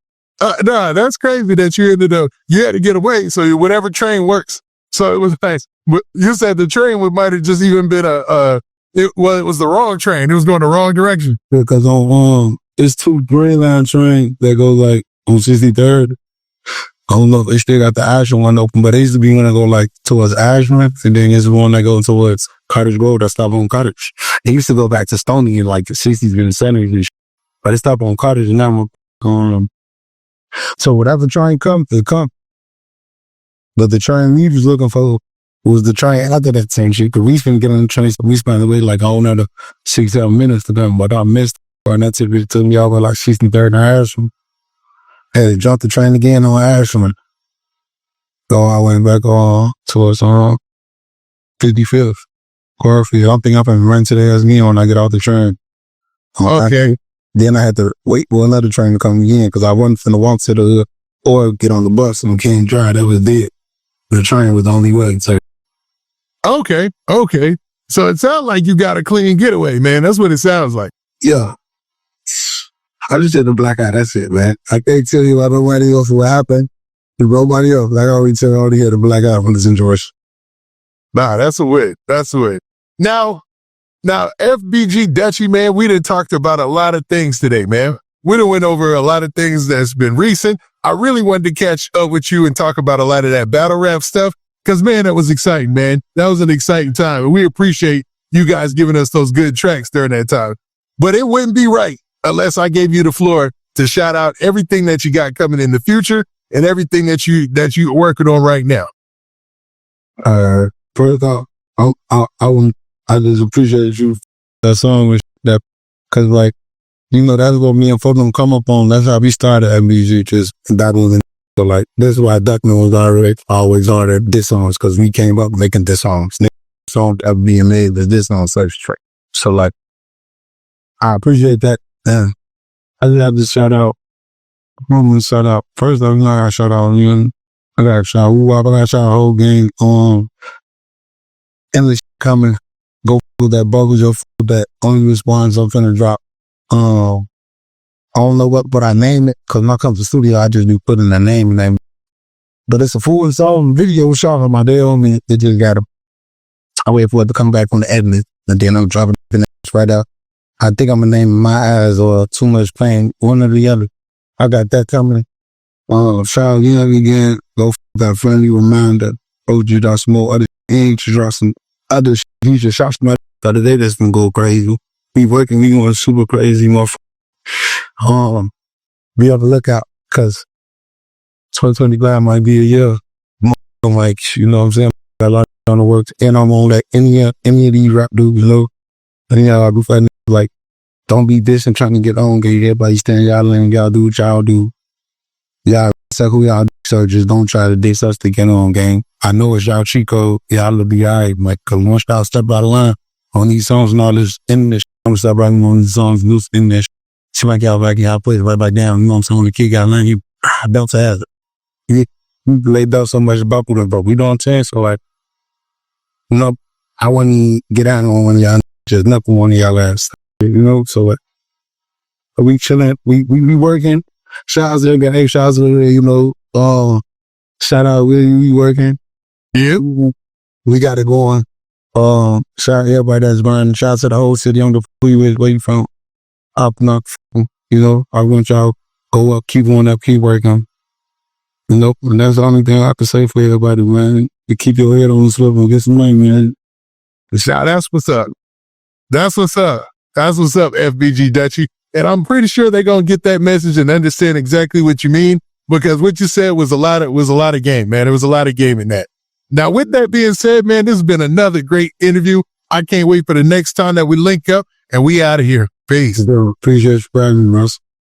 Nah, that's crazy that you ended up, you had to get away. So whatever train works. So it was nice. But you said the train might have just even been it was the wrong train. It was going the wrong direction. Because on, it's 2 Green Line trains that go like on 63rd. I don't know if they still got the Ashland one open, but they used to be one that go like towards Ashland, and then there's one that goes towards Cottage Road that stop on Cottage. It used to go back to Stony in like the 60s and the 70s and shit. But it stopped on Cottage and now I'm so whatever train comes, it comes. But the train we was looking for was the train after that same shit. Cause we finna get on the train, so we spent away like a whole nother 6-7 minutes to come. But I missed it, and that took me over like 63rd and Ashland. Had to jump the train again on Ashland. So I went back on towards 55th. Garfield. I'm thinking I'm gonna run to the ass again when I get off the train. Okay. Then I had to wait for another train to come again because I wasn't finna walk to the hood or get on the bus and can't drive. That was dead. The train was the only way. So. Okay. So it sounds like you got a clean getaway, man. That's what it sounds like. Yeah. I just had the blackout. That's it, man. I can't tell you about nobody else what happened. Nobody else. Like I already said, I already had the blackout from this George. Nah, that's a win. That's a win. Now, FBG Dutchie, man, we done talked about a lot of things today, man. We done went over a lot of things that's been recent. I really wanted to catch up with you and talk about a lot of that battle rap stuff because, man, that was exciting, man. That was an exciting time, and we appreciate you guys giving us those good tracks during that time. But it wouldn't be right unless I gave you the floor to shout out everything that you got coming in the future and everything that you're working on right now. First off, I just appreciate you. That song was that, cause like, you know, that's what me and Fulton come up on. That's how we started FBG, just battling. So like, this is why Duckman was always on diss songs, cause we came up making diss songs. Songs ever being made was diss on such track. So like, I appreciate that. And I just have to shout out. I'm gonna shout out. First, I gotta shout out you. I gotta shout out. I gotta shout out the whole gang. Endless coming. Go with that buckle your food that only response I'm finna drop. I don't know what I name it, cause when I come to the studio, I just be putting the name. But it's a full song video shot on my day on me. It just got I wait for it to come back from the editing, and then I'm dropping the next right out. I think I'm gonna name My Eyes or Too Much Pain, one or the other. I got that coming. Shout out again. Go that friendly reminder. OG got some more other things to drop some other future shots. The other day that's been go crazy. We working, we going super crazy, motherfucker. Be on the lookout, cause 2025 might be a year. I'm like, you know what I'm saying? Got a lot on the work, and I'm on like any of these rap dudes, you know. And I do find like, don't be dissing trying to get on, get everybody stand y'all lane, y'all do what y'all do. Y'all say who y'all do, so just don't try to diss us to get on, gang. I know it's y'all cheat code, y'all be alright, like, cause once y'all step out of line on these songs and all this in this, I'm gonna start writing on these songs, loose in this. See like y'all back, y'all play it right back down. You know what I'm saying? When the kid got line, you belt to ass. You laid out so much about them, bro. We don't change, so like, you know, I wouldn't get out on one of y'all, just knuckle one of y'all ass. You know, so like, we chilling, we working. Shout out to everybody, hey, shout out to, you know, shout out, we working. Yeah. We got it going. Shout out to everybody that's burning. Shout out to the whole city on the who you waiting from. Up and up, you know, I want y'all go up, keep going up, keep working. You know, and that's the only thing I can say for everybody, man. You keep your head on the swivel and get some money, man. That's what's up. That's what's up. That's what's up, FBG Dutchie. And I'm pretty sure they're gonna get that message and understand exactly what you mean, because what you said was a lot of game, man. It was a lot of game in that. Now, with that being said, man, this has been another great interview. I can't wait for the next time that we link up, and we out of here. Peace. Appreciate you for having me, Russ.